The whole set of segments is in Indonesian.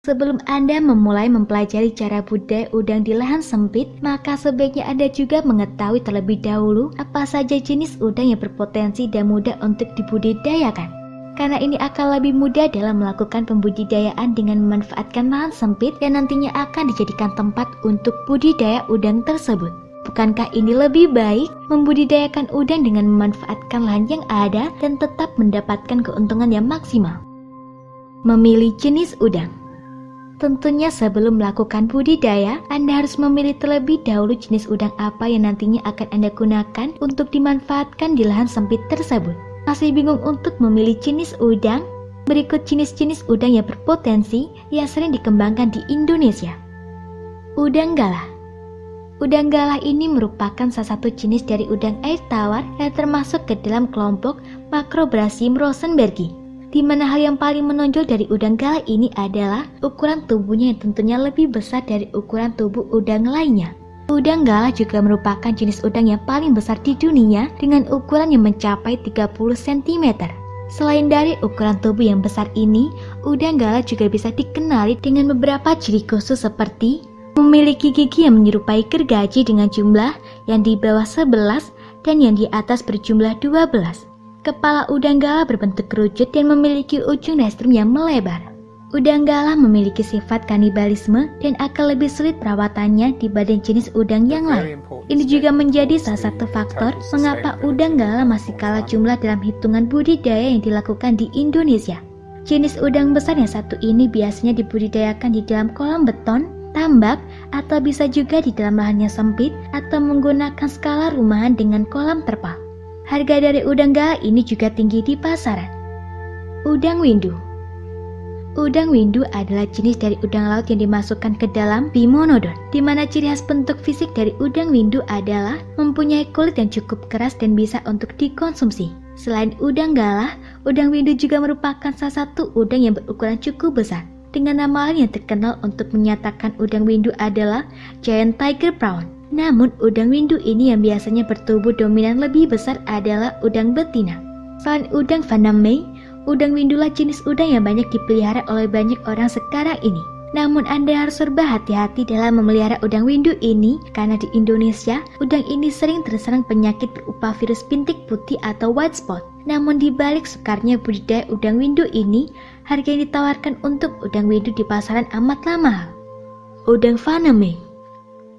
Sebelum Anda memulai mempelajari cara budidaya udang di lahan sempit, maka sebaiknya Anda juga mengetahui terlebih dahulu apa saja jenis udang yang berpotensi dan mudah untuk dibudidayakan. Karena ini akan lebih mudah dalam melakukan pembudidayaan dengan memanfaatkan lahan sempit yang nantinya akan dijadikan tempat untuk budidaya udang tersebut. Bukankah ini lebih baik membudidayakan udang dengan memanfaatkan lahan yang ada dan tetap mendapatkan keuntungan yang maksimal? Memilih jenis udang. Tentunya sebelum melakukan budidaya, Anda harus memilih terlebih dahulu jenis udang apa yang nantinya akan Anda gunakan untuk dimanfaatkan di lahan sempit tersebut. Masih bingung untuk memilih jenis udang? Berikut jenis-jenis udang yang berpotensi yang sering dikembangkan di Indonesia. Udang galah. Udang galah ini merupakan salah satu jenis dari udang air tawar yang termasuk ke dalam kelompok Macrobrachium rosenbergi. Di mana hal yang paling menonjol dari udang galah ini adalah ukuran tubuhnya yang tentunya lebih besar dari ukuran tubuh udang lainnya. Udang galah juga merupakan jenis udang yang paling besar di dunia dengan ukuran yang mencapai 30 cm. Selain dari ukuran tubuh yang besar ini, udang galah juga bisa dikenali dengan beberapa ciri khusus seperti memiliki gigi yang menyerupai gergaji dengan jumlah yang di bawah 11 dan yang di atas berjumlah 12. Kepala udang galah berbentuk kerucut dan memiliki ujung restrum yang melebar. Udang galah memiliki sifat kanibalisme dan akan lebih sulit perawatannya dibanding jenis udang yang lain. Ini juga menjadi salah satu faktor mengapa udang galah masih kalah jumlah dalam hitungan budidaya yang dilakukan di Indonesia. Jenis udang besar yang satu ini biasanya dibudidayakan di dalam kolam beton, tambak, atau bisa juga di dalam lahan yang sempit atau menggunakan skala rumahan dengan kolam terpal. Harga dari udang galah ini juga tinggi di pasaran. Udang windu. Udang windu adalah jenis dari udang laut yang dimasukkan ke dalam Bimonodon, di mana ciri khas bentuk fisik dari udang windu adalah mempunyai kulit yang cukup keras dan bisa untuk dikonsumsi. Selain udang galah, udang windu juga merupakan salah satu udang yang berukuran cukup besar. Dengan nama lain yang terkenal untuk menyatakan udang windu adalah Giant Tiger Prawn. Namun, udang windu ini yang biasanya bertubuh dominan lebih besar adalah udang betina. Selain udang faname, udang windulah jenis udang yang banyak dipelihara oleh banyak orang sekarang ini. Namun Anda harus serba hati-hati dalam memelihara udang windu ini karena di Indonesia, udang ini sering terserang penyakit berupa virus bintik putih atau white spot. Namun di balik sukarnya budidaya udang windu ini, harga yang ditawarkan untuk udang windu di pasaran amatlah mahal. Udang faname.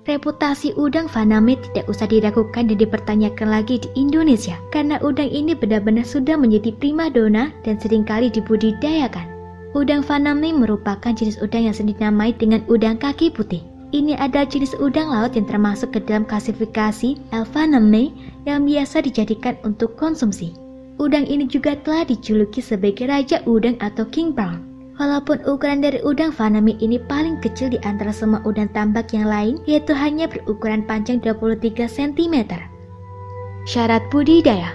Reputasi udang faname tidak usah diragukan dan dipertanyakan lagi di Indonesia karena udang ini benar-benar sudah menjadi primadona dan seringkali dibudidayakan. Udang faname merupakan jenis udang yang sering dinamai dengan udang kaki putih. Ini adalah jenis udang laut yang termasuk ke dalam klasifikasi Elfaname yang biasa dijadikan untuk konsumsi. Udang ini juga telah dijuluki sebagai raja udang atau king prawn. Walaupun ukuran dari udang faname ini paling kecil di antara semua udang tambak yang lain, yaitu hanya berukuran panjang 23 cm. Syarat budidaya.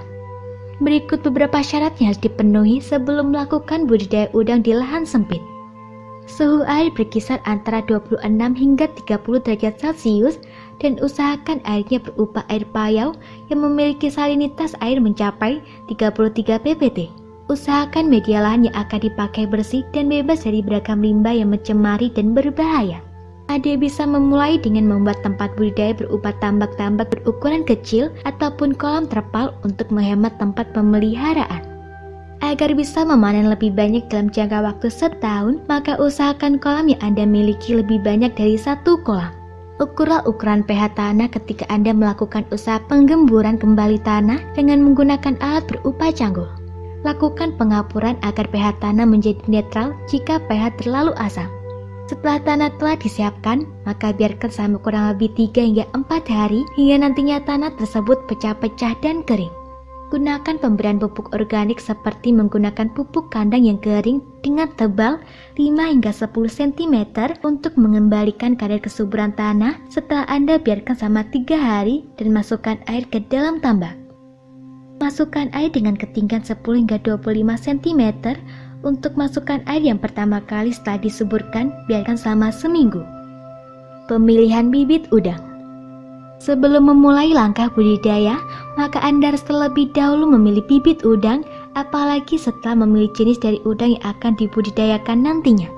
Berikut beberapa syarat yang harus dipenuhi sebelum melakukan budidaya udang di lahan sempit. Suhu air berkisar antara 26 hingga 30 derajat Celcius dan usahakan airnya berupa air payau yang memiliki salinitas air mencapai 33 ppt. Usahakan media lahan yang akan dipakai bersih dan bebas dari beragam limbah yang mencemari dan berbahaya. Anda bisa memulai dengan membuat tempat budidaya berupa tambak-tambak berukuran kecil ataupun kolam terpal untuk menghemat tempat pemeliharaan. Agar bisa memanen lebih banyak dalam jangka waktu setahun, maka usahakan kolam yang Anda miliki lebih banyak dari satu kolam. Ukurlah ukuran pH tanah ketika Anda melakukan usaha penggemburan kembali tanah dengan menggunakan alat berupa cangkul. Lakukan pengapuran agar pH tanah menjadi netral jika pH terlalu asam. Setelah tanah telah disiapkan, maka biarkan selama kurang lebih 3 hingga 4 hari hingga nantinya tanah tersebut pecah-pecah dan kering. Gunakan pemberian pupuk organik seperti menggunakan pupuk kandang yang kering dengan tebal 5 hingga 10 cm untuk mengembalikan kadar kesuburan tanah setelah Anda biarkan selama 3 hari dan masukkan air ke dalam tambak. Masukkan air dengan ketinggian 10 hingga 25 cm. Untuk masukkan air yang pertama kali setelah disuburkan, biarkan selama seminggu. Pemilihan bibit udang. Sebelum memulai langkah budidaya, maka Anda harus terlebih dahulu memilih bibit udang, apalagi setelah memilih jenis dari udang yang akan dibudidayakan nantinya.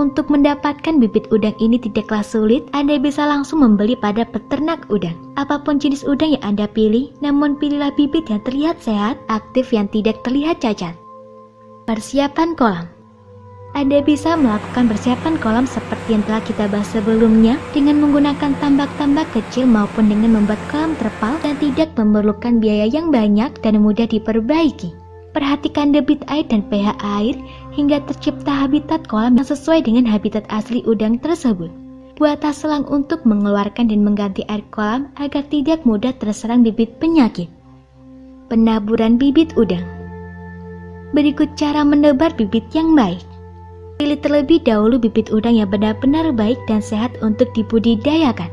Untuk mendapatkan bibit udang ini tidaklah sulit, Anda bisa langsung membeli pada peternak udang. Apapun jenis udang yang Anda pilih, namun pilihlah bibit yang terlihat sehat, aktif yang tidak terlihat cacat. Persiapan kolam. Anda bisa melakukan persiapan kolam seperti yang telah kita bahas sebelumnya dengan menggunakan tambak-tambak kecil maupun dengan membuat kolam terpal dan tidak memerlukan biaya yang banyak dan mudah diperbaiki. Perhatikan debit air dan pH air hingga tercipta habitat kolam yang sesuai dengan habitat asli udang tersebut. Buatlah selang untuk mengeluarkan dan mengganti air kolam agar tidak mudah terserang bibit penyakit. Penaburan bibit udang. Berikut cara menebar bibit yang baik. Pilih terlebih dahulu bibit udang yang benar-benar baik dan sehat untuk dibudidayakan.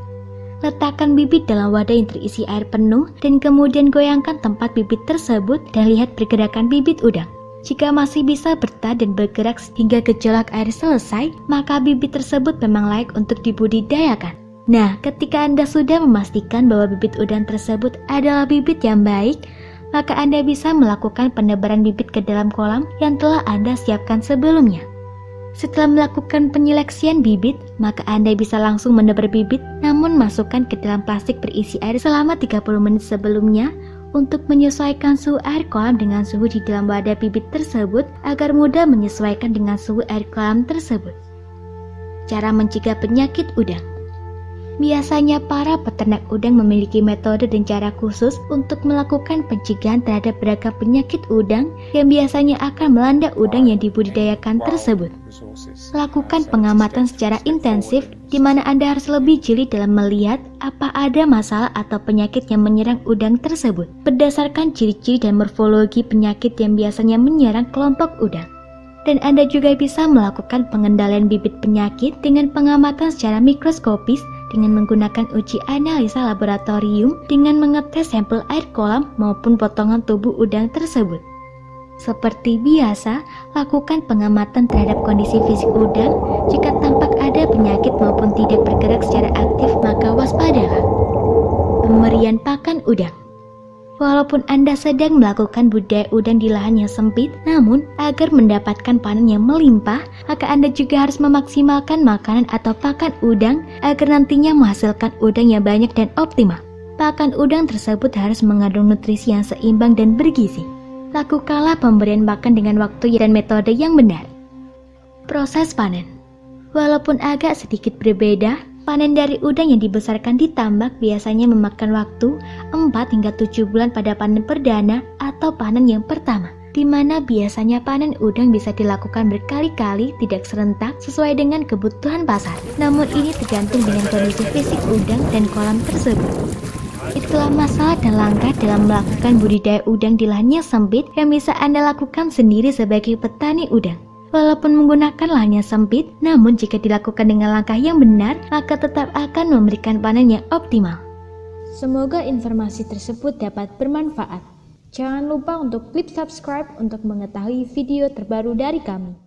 Letakkan bibit dalam wadah yang terisi air penuh dan kemudian goyangkan tempat bibit tersebut dan lihat pergerakan bibit udang. Jika masih bisa bertahan dan bergerak hingga gejolak air selesai, maka bibit tersebut memang layak untuk dibudidayakan. Nah, ketika Anda sudah memastikan bahwa bibit udang tersebut adalah bibit yang baik, maka Anda bisa melakukan penebaran bibit ke dalam kolam yang telah Anda siapkan sebelumnya. Setelah melakukan penyeleksian bibit, maka Anda bisa langsung menebar bibit namun masukkan ke dalam plastik berisi air selama 30 menit sebelumnya untuk menyesuaikan suhu air kolam dengan suhu di dalam wadah bibit tersebut agar mudah menyesuaikan dengan suhu air kolam tersebut. Cara mencegah penyakit udang. Biasanya para peternak udang memiliki metode dan cara khusus untuk melakukan pencegahan terhadap beragam penyakit udang yang biasanya akan melanda udang yang dibudidayakan tersebut. Lakukan pengamatan secara intensif di mana Anda harus lebih jeli dalam melihat apa ada masalah atau penyakit yang menyerang udang tersebut berdasarkan ciri-ciri dan morfologi penyakit yang biasanya menyerang kelompok udang. Dan Anda juga bisa melakukan pengendalian bibit penyakit dengan pengamatan secara mikroskopis dengan menggunakan uji analisa laboratorium dengan mengetes sampel air kolam maupun potongan tubuh udang tersebut. Seperti biasa, lakukan pengamatan terhadap kondisi fisik udang. Jika tampak ada penyakit maupun tidak bergerak secara aktif, maka waspadalah. Pemberian pakan udang. Walaupun Anda sedang melakukan budidaya udang di lahan yang sempit, namun agar mendapatkan panen yang melimpah, maka Anda juga harus memaksimalkan makanan atau pakan udang agar nantinya menghasilkan udang yang banyak dan optimal. Pakan udang tersebut harus mengandung nutrisi yang seimbang dan bergizi. Lakukanlah pemberian makan dengan waktu dan metode yang benar. Proses panen. Walaupun agak sedikit berbeda, panen dari udang yang dibesarkan di tambak biasanya memakan waktu 4 hingga 7 bulan pada panen perdana atau panen yang pertama, di mana biasanya panen udang bisa dilakukan berkali-kali tidak serentak sesuai dengan kebutuhan pasar. Namun ini tergantung dengan kondisi fisik udang dan kolam tersebut. Itulah masalah dan langkah dalam melakukan budidaya udang di lahan yang sempit yang bisa Anda lakukan sendiri sebagai petani udang. Walaupun menggunakan lahan yang sempit, namun jika dilakukan dengan langkah yang benar, maka tetap akan memberikan panen yang optimal. Semoga informasi tersebut dapat bermanfaat. Jangan lupa untuk klik subscribe untuk mengetahui video terbaru dari kami.